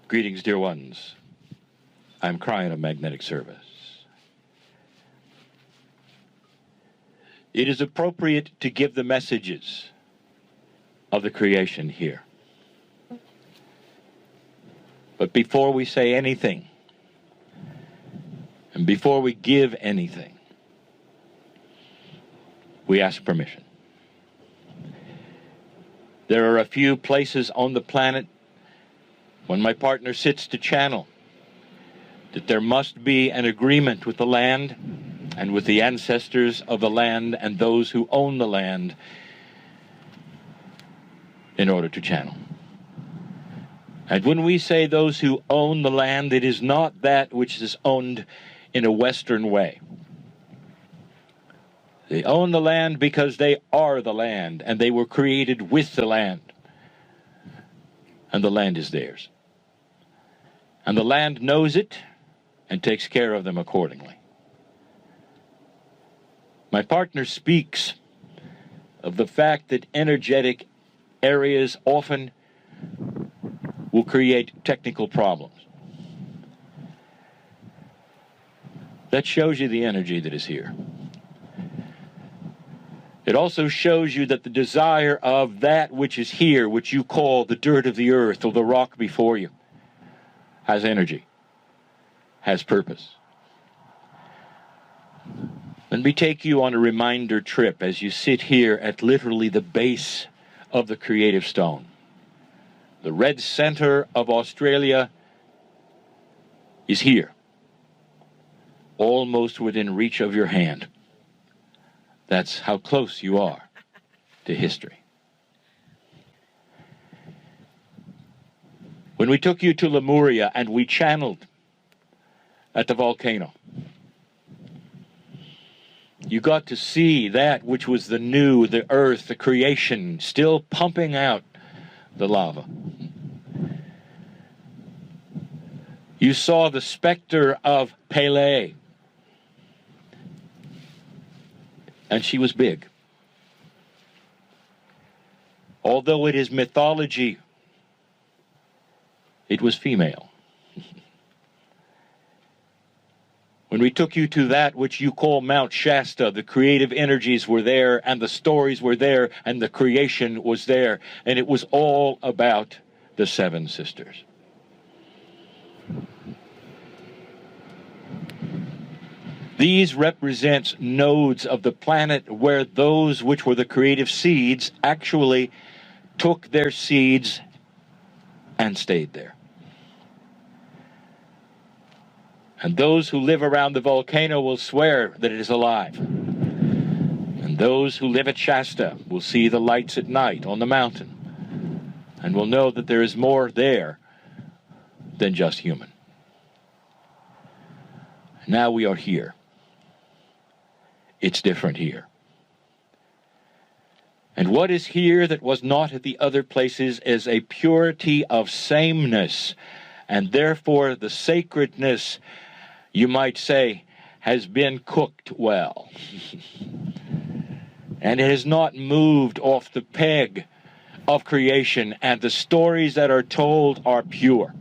Greetings, dear ones. I'm Cryan of Magnetic Service. It is appropriate to give the messages of the creation here. But before we say anything, and before we give anything, we ask permission. There are a few places on the planet when my partner sits to channel that there must be an agreement with the land and with the ancestors of the land and those who own the land in order to channel. And when we say those who own the land, it is not that which is owned in a Western way. They own the land because they are the land, and they were created with the land. And the land is theirs. And the land knows it and takes care of them accordingly. My partner speaks of the fact that energetic areas often will create technical problems. That shows you the energy that is here. It also shows you that the desire of that which is here, which you call the dirt of the earth or the rock before you, has energy, has purpose. Let me take you on a reminder trip as you sit here at literally the base of the creative stone. The red center of Australia is here, almost within reach of your hand. That's how close you are to history. When we took you to Lemuria and we channeled at the volcano, you got to see that which was the new, the earth, the creation, still pumping out the lava. You saw the specter of Pele, and she was big. Although it is mythology, it was female. When we took you to that which you call Mount Shasta, the creative energies were there, and the stories were there, and the creation was there, and it was all about the seven sisters. These represent nodes of the planet where those which were the creative seeds actually took their seeds and stayed there. And those who live around the volcano will swear that it is alive. And those who live at Shasta will see the lights at night on the mountain and will know that there is more there than just human. Now we are here. It's different here. And what is here that was not at the other places is a purity of sameness, and therefore the sacredness, you might say, has been cooked well. And it has not moved off the peg of creation, and the stories that are told are pure.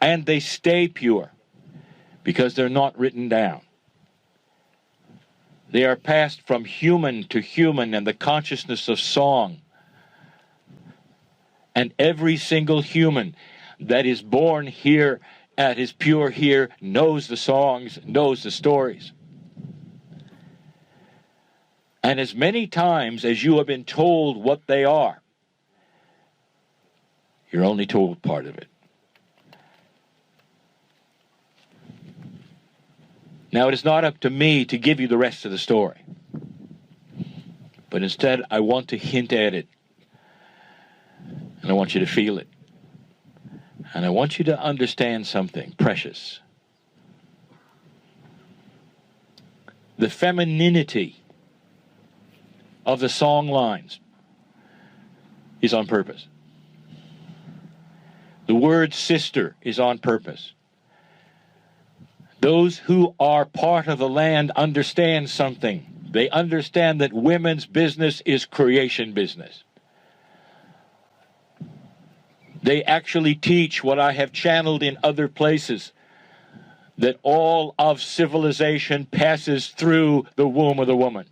And they stay pure because they're not written down. They are passed from human to human and the consciousness of song. And every single human that is born here, that is pure here, knows the songs, knows the stories. And as many times as you have been told what they are, you're only told part of it. Now, it is not up to me to give you the rest of the story. But instead, I want to hint at it. And I want you to feel it. And I want you to understand something precious. The femininity of the song lines is on purpose. The word sister is on purpose. Those who are part of the land understand something. They understand that women's business is creation business. They actually teach what I have channeled in other places, that all of civilization passes through the womb of the woman.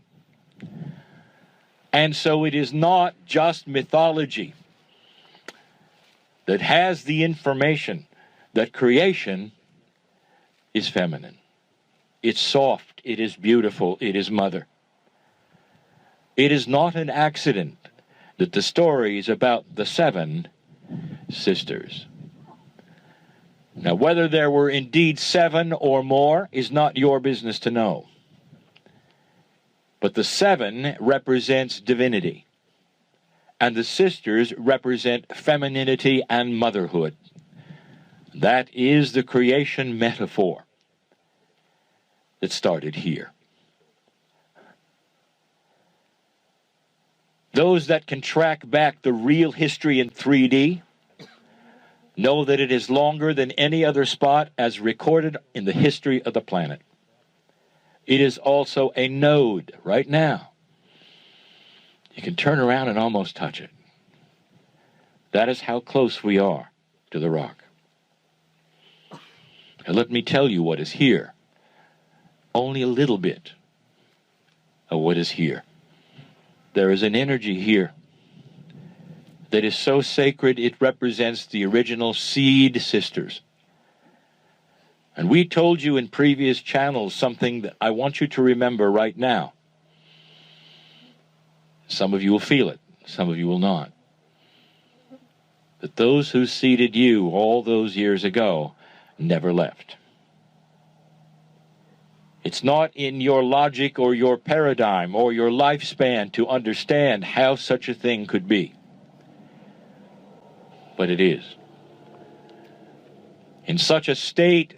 And so it is not just mythology that has the information that creation is feminine. It's soft, it is beautiful, it is mother. It is not an accident that the story is about the 7 sisters. Now, whether there were indeed 7 or more is not your business to know. But the 7 represents divinity, and the sisters represent femininity and motherhood. That is the creation metaphor that started here. Those that can track back the real history in 3D know that it is longer than any other spot as recorded in the history of the planet. It is also a node right now. You can turn around and almost touch it. That is how close we are to the rock. And let me tell you what is here. Only a little bit of what is here. There is an energy here that is so sacred it represents the original seed sisters. And we told you in previous channels something that I want you to remember right now. Some of you will feel it, some of you will not. That those who seeded you all those years ago never left. It's not in your logic or your paradigm or your lifespan to understand how such a thing could be. But it is. In such a state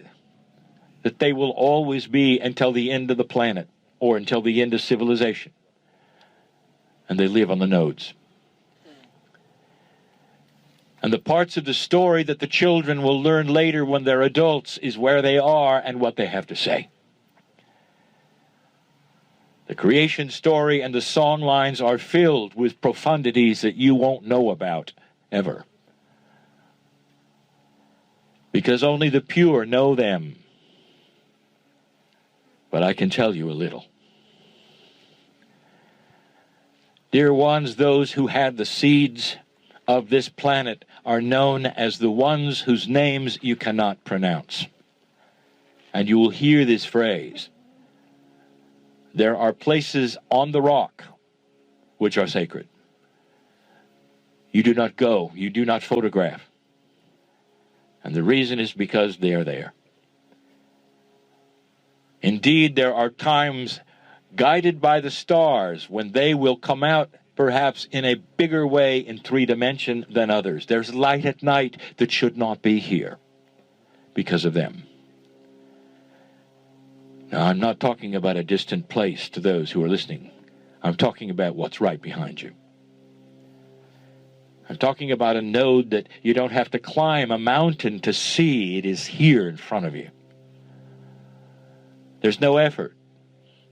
that they will always be until the end of the planet or until the end of civilization. And they live on the nodes. And the parts of the story that the children will learn later when they're adults is where they are and what they have to say. The creation story and the song lines are filled with profundities that you won't know about ever. Because only the pure know them. But I can tell you a little. Dear ones, those who had the seeds of this planet are known as the ones whose names you cannot pronounce. And you will hear this phrase. There are places on the rock which are sacred. You do not go, you do not photograph. And the reason is because they are there. Indeed, there are times guided by the stars when they will come out perhaps in a bigger way in 3 dimension than others. There's light at night that should not be here because of them. Now, I'm not talking about a distant place to those who are listening. I'm talking about what's right behind you. I'm talking about a node that you don't have to climb a mountain to see. It is here in front of you. There's no effort.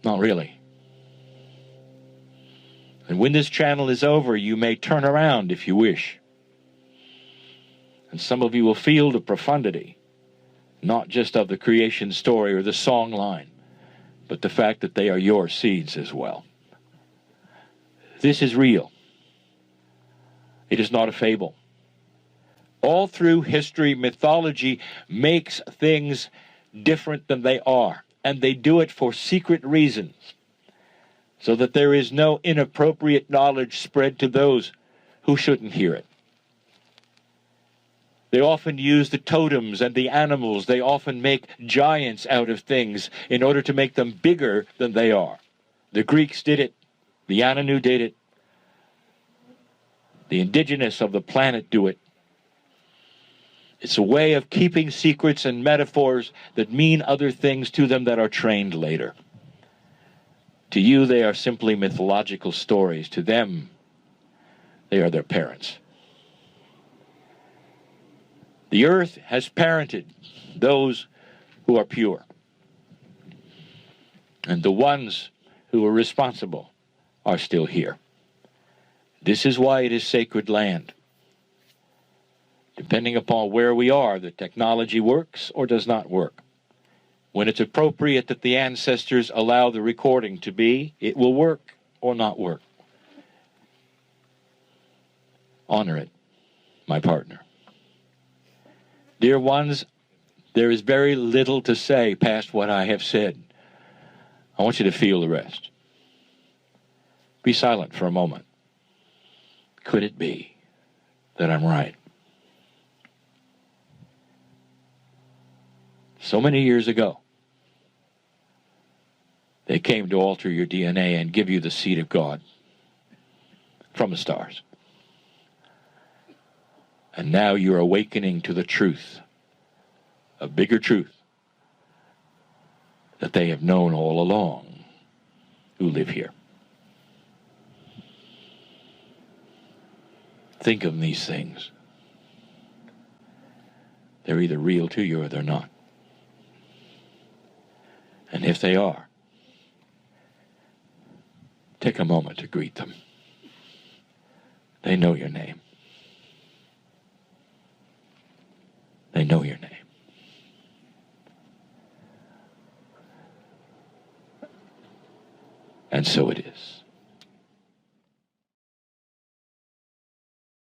Not really. And when this channel is over, you may turn around if you wish. And some of you will feel the profundity, not just of the creation story or the song line, but the fact that they are your seeds as well. This is real. It is not a fable. All through history, mythology makes things different than they are, and they do it for secret reasons, so that there is no inappropriate knowledge spread to those who shouldn't hear it. They often use the totems and the animals. They often make giants out of things in order to make them bigger than they are. The Greeks did it. The Anu did it. The indigenous of the planet do it. It's a way of keeping secrets and metaphors that mean other things to them that are trained later. To you, they are simply mythological stories. To them, they are their parents. The earth has parented those who are pure. And the ones who are responsible are still here. This is why it is sacred land. Depending upon where we are, the technology works or does not work. When it's appropriate that the ancestors allow the recording to be, it will work or not work. Honor it, my partner. Dear ones, there is very little to say past what I have said. I want you to feel the rest. Be silent for a moment. Could it be that I'm right? So many years ago, they came to alter your DNA and give you the seed of God from the stars. And now you're awakening to the truth, a bigger truth that they have known all along who live here. Think of these things. They're either real to you or they're not. And if they are, take a moment to greet them. They know your name. They know your name. And so it is.